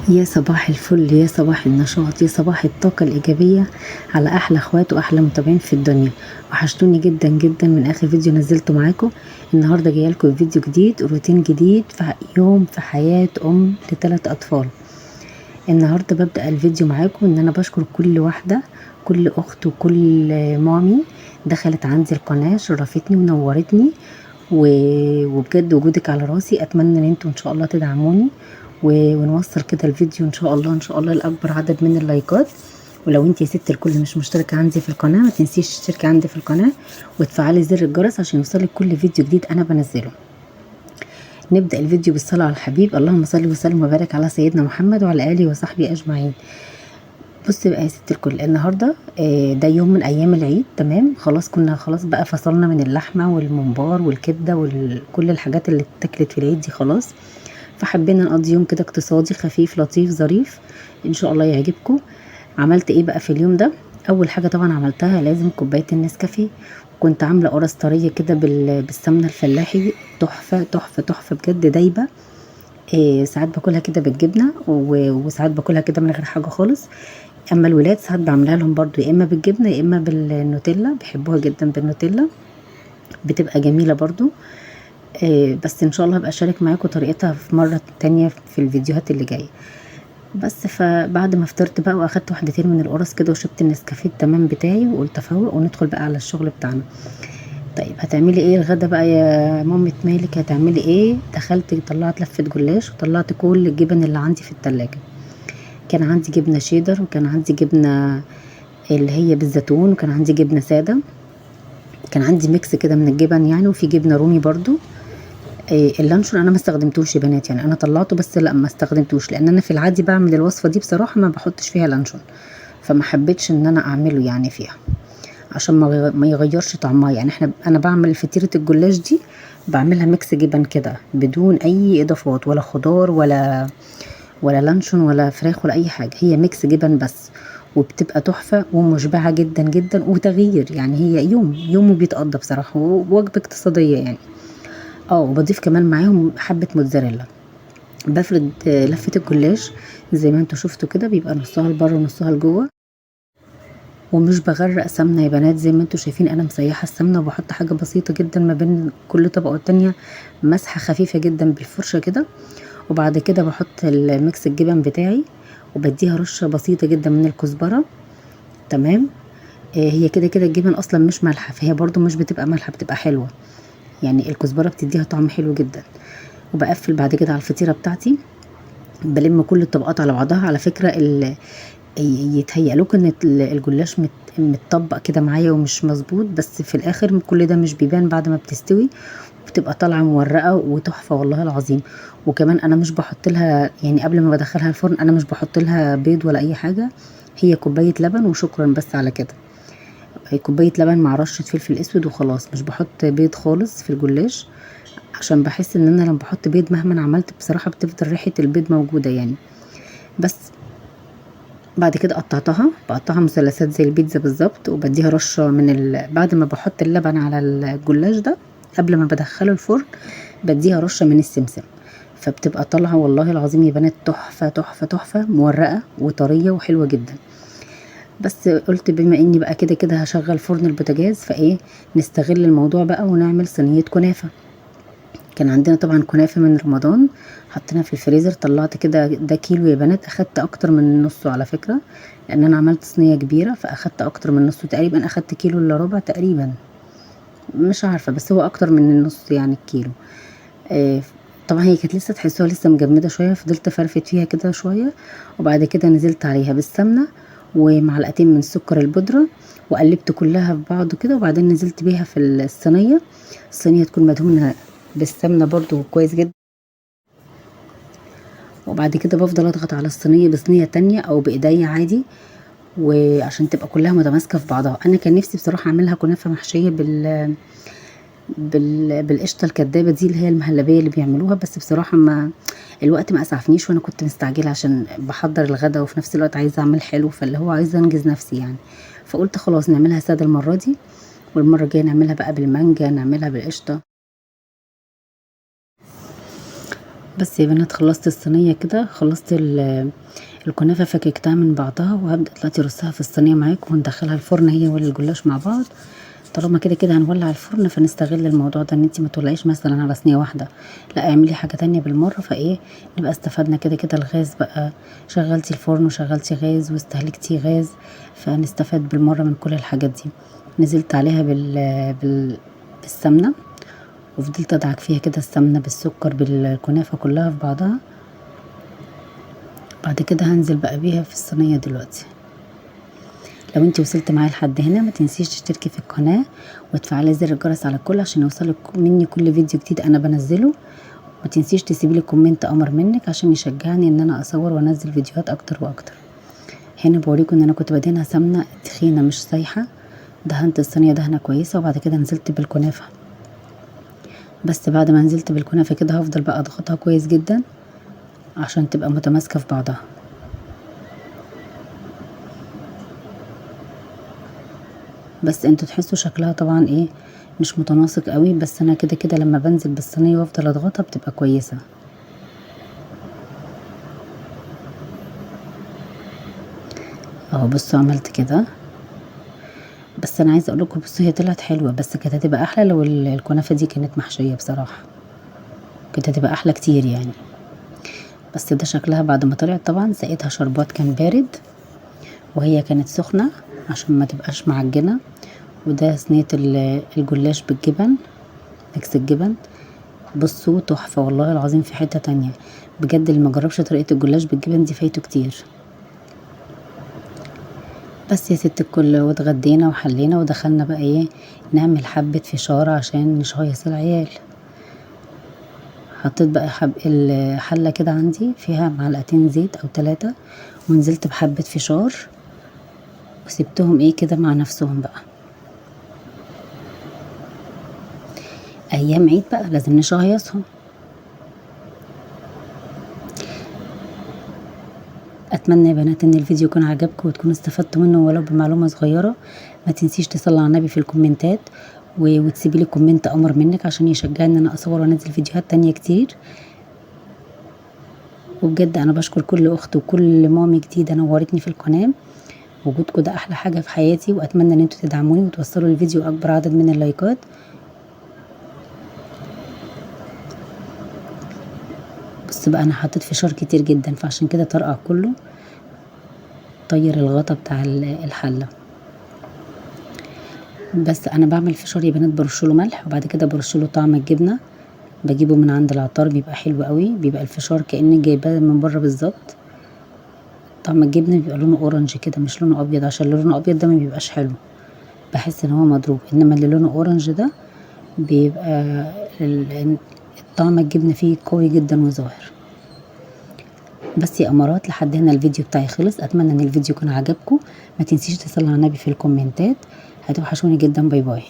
يا صباح الفل، يا صباح النشاط، يا صباح الطاقة الإيجابية على أحلى أخوات وأحلى متابعين في الدنيا. وحشتوني جدا جدا من آخر فيديو نزلته معاكم. النهاردة جايه لكم فيديو جديد، روتين جديد في يوم في حياة أم ل3 أطفال. النهاردة ببدأ الفيديو معاكم إن أنا بشكر كل واحدة، كل أخت وكل مامي دخلت عندي القناة، شرفتني ونورتني، وبجد وجودك على راسي. أتمنى إن انتوا إن شاء الله تدعموني ونوصل كده الفيديو ان شاء الله لاكبر عدد من اللايكات. ولو انت يا ست الكل مش مشتركه عندي في القناه، ما تنسيش تشتركي عندي في القناه وتفعلي زر الجرس عشان يوصلك كل فيديو جديد انا بنزله. نبدا الفيديو بالصلاه على الحبيب، اللهم صل وسلم وبارك على سيدنا محمد وعلى اله وصحبه اجمعين. بصي بقى يا ست الكل، النهارده ده يوم من ايام العيد، تمام؟ كنا خلاص بقى فصلنا من اللحمه والممبار والكبده وكل الحاجات اللي اتاكلت في العيد دي خلاص. فحبينا نقضي يوم كده اقتصادي خفيف لطيف ظريف، ان شاء الله يعجبكم. عملت ايه بقى في اليوم ده؟ اول حاجه طبعا عملتها لازم كوبايه النسكافيه. كنت عامله قرص طريه كده بالسمنه الفلاحي، تحفه تحفه تحفه بجد، دايبه. ساعات باكلها كده بالجبنه وساعات باكلها كده من غير حاجه خالص. اما الولاد ساعات بعملها لهم برضو يا اما بالجبنه يا اما بالنوتيلا، بيحبوها جدا بالنوتيلا، بتبقى جميله برضو. بس ان شاء الله هبقى اشارك معاكم طريقتها في مره تانية في الفيديوهات اللي جايه. بس فبعد ما فطرت بقى واخدت واحدتين من القرص كده وشربت النسكافيه التمام بتاعي، وقلت افوق وندخل بقى على الشغل بتاعنا. طيب هتعملي ايه الغدا بقى يا مامة مالك؟ هتعملي ايه؟ دخلت طلعت لفه جلاش وطلعت كل الجبن اللي عندي في التلاجة. كان عندي جبنه شيدر، وكان عندي جبنه اللي هي بالزيتون، وكان عندي جبنه ساده، كان عندي ميكس كده من الجبن يعني، وفي جبنه رومي برضو. اللانشون انا ما استخدمتوش يا بنات، يعني انا طلعته بس لا ما استخدمتوش، لان انا في العادي بعمل الوصفه دي بصراحه ما بحطش فيها لانشون، فما حبيتش ان انا اعمله يعني فيها عشان ما يغيرش طعمها. يعني انا بعمل فطيره الجلاش دي بعملها ميكس جبن كده بدون اي اضافات، ولا خضار ولا لانشون ولا فراخ ولا اي حاجه، هي ميكس جبن بس، وبتبقى تحفه ومشبعه جدا جدا وتغيير. يعني هي يوم بيتقضى بصراحه، ووجبه اقتصاديه يعني. وبضيف كمان معاهم حبه موتزاريلا. بفرد لفه الجلاش زي ما انتوا شفتوا كده، بيبقى نصها لبره ونصها لجوه، ومش بغرق سمنه يا بنات زي ما انتوا شايفين. انا مسيحه السمنه وبحط حاجه بسيطه جدا ما بين كل طبقه والتانيه، مسحه خفيفه جدا بالفرشه كده. وبعد كده بحط الميكس الجبن بتاعي وبديها رشه بسيطه جدا من الكزبره، تمام؟ هي كده كده الجبن اصلا مش مالحه، فهي برضو مش بتبقى مالحه، بتبقى حلوه يعني، الكزبره بتديها طعم حلو جدا. وبقفل بعد كده على الفطيره بتاعتي، بلم كل الطبقات على بعضها. على فكره يتهيأ لكم ان الجلاش متطبق كده معايا ومش مظبوط، بس في الاخر كل ده مش بيبان بعد ما بتستوي، بتبقى طالعه مورقه وتحفه والله العظيم. وكمان انا مش بحط لها، يعني قبل ما بدخلها الفرن انا مش بحط لها بيض ولا اي حاجه، هي كوبايه لبن وشكرا بس على كده. هي كوبايه لبن مع رشه فلفل اسود وخلاص، مش بحط بيض خالص في الجلاش، عشان بحس ان انا لما بحط بيض مهما عملت بصراحه بتفضل ريحه البيض موجوده يعني. بس بعد كده بقطعها مثلثات زي البيتزا بالظبط، وبديها رشه بعد ما بحط اللبن على الجلاش ده قبل ما بدخله الفرن بديها رشه من السمسم، فبتبقى طالعه والله العظيم يا بنات تحفه تحفه تحفه، مورقه وطريه وحلوه جدا. بس قلت بما اني بقى كده كده هشغل فرن البوتاجاز، فايه نستغل الموضوع بقى ونعمل صينيه كنافه. كان عندنا طبعا كنافه من رمضان، حطيناها في الفريزر، طلعت كده ده كيلو يا بنات، اخدت اكتر من نصه على فكره، لان انا عملت صينيه كبيره فاخدت اكتر من نصه، تقريبا اخدت كيلو الا ربع تقريبا، مش عارفه بس هو اكتر من النص يعني الكيلو. آه طبعا هي كانت لسه تحسوها لسه مجمده شويه، فضلت افرفت فيها كده شويه، وبعد كده نزلت عليها بالسمنه ومعلقتين من سكر البودره، وقلبت كلها في بعض كده، وبعدين نزلت بيها في الصينيه تكون مدهونه بالسمنه برضو كويس جدا. وبعد كده بفضل اضغط على الصينيه بصينيه تانية او بايديا عادي، وعشان تبقى كلها متماسكه في بعضها. انا كان نفسي بصراحه اعملها كنافه محشيه بالقشطه الكدابه دي اللي هي المهلبيه اللي بيعملوها، بس بصراحه ما الوقت ما اسعفنيش، وانا كنت مستعجله عشان بحضر الغدا وفي نفس الوقت عايزه اعمل حلو، فاللي هو عايزه انجز نفسي يعني. فقلت خلاص نعملها ساده المره دي، والمره الجايه نعملها بقى بالمانجا، نعملها بالقشطه. بس يا بنات خلصت الصينيه كده، خلصت الكنافه فككتها من بعضها، وهبدا دلوقتي ارصها في الصينيه معاكم وندخلها الفرن هي والجلاش مع بعض. طالما كده كده هنولع الفرن، فنستغل الموضوع ده ان انتي ما تولعيش مثلا على صينيه واحده، لا اعملي حاجه تانية بالمره، فايه نبقى استفدنا كده كده الغاز بقى، شغلتي الفرن وشغلتي غاز واستهلكتي غاز، فنستفاد بالمره من كل الحاجات دي. نزلت عليها بالسمنه، وفضلت ادعك فيها كده السمنه بالسكر بالكنافه كلها في بعضها. بعد كده هنزل بقى بيها في الصينيه دلوقتي. لو انت وصلت معايا لحد هنا ما تنسيش تشتركي في القناه وتفعلي زر الجرس على الكل عشان يوصلك مني كل فيديو جديد انا بنزله. ما تنسيش تسيبي لي كومنت امر منك عشان يشجعني ان انا اصور وانزل فيديوهات اكتر واكتر. هنا بوريكم ان انا كنت بدهنها سمنه تخينه مش سايحه، دهنت الصينيه دهنه كويسه، وبعد كده نزلت بالكنافه. بس بعد ما نزلت بالكنافه كده هفضل بقى اضغطها كويس جدا عشان تبقى متماسكه في بعضها. بس انتوا تحسوا شكلها طبعا ايه مش متناسق قوي، بس انا كده كده لما بنزل بالصينيه وافضل اضغطها بتبقى كويسه. اهو بصوا عملت كده. بس انا عايزه اقول لكم بصوا هي طلعت حلوه، بس كانت هتبقى احلى لو الكنافه دي كانت محشيه بصراحه، كانت هتبقى احلى كتير يعني. بس ده شكلها بعد ما طلعت. طبعا سقيتها شربات كان بارد وهي كانت سخنه عشان ما تبقاش معجنه. وده صينيه الجلاش بالجبن، ميكس الجبن. بصوا تحفه والله العظيم، في حته تانية بجد. اللي ما جربش طريقه الجلاش بالجبن دي فايته كتير. بس يا ست الكل، واتغدينا وحلينا ودخلنا بقى ايه نعمل حبه فشار عشان نشهيص العيال. حطيت بقى الحله كده عندي فيها معلقتين زيت او 3، ونزلت بحبه فشار وسبتهم ايه كده مع نفسهم بقى. ايام عيد بقى لازم نشهيصهم. اتمنى يا بنات ان الفيديو يكون عجبكم وتكونوا استفدتوا منه ولو بمعلومه صغيره. ما تنسيش تصلي على النبي في الكومنتات وتسيبي لي كومنت امر منك عشان يشجعني ان انا اصور وانزل فيديوهات تانية كتير. وبجد انا بشكر كل اخت وكل مامي جديده نورتني في القناه. وجودكم ده احلى حاجه في حياتي، واتمنى ان انتوا تدعموني وتوصلوا الفيديو اكبر عدد من اللايكات. بص بقى انا حطيت فشار كتير جدا فعشان كده طرقع كله، طير الغطا بتاع الحله. بس انا بعمل فشار يا بنات برشله ملح وبعد كده برشله طعم الجبنه، بجيبه من عند العطار بيبقى حلو قوي، بيبقى الفشار كأني جايباه من بره بالظبط. طعم الجبنه بيبقى لونه اورنج كده مش لونه ابيض، عشان لونه ابيض ده ما بيبقاش حلو، بحس ان هو مضروب. انما اللي لونه اورنج ده بيبقى طعم الجبنه فيه قوي جدا وظاهر. بس يا امارات لحد هنا الفيديو بتاعي خلص. اتمنى ان الفيديو يكون عجبكم. ما تنسيش تصلي على النبي في الكومنتات. هتوحشوني جدا. باي باي.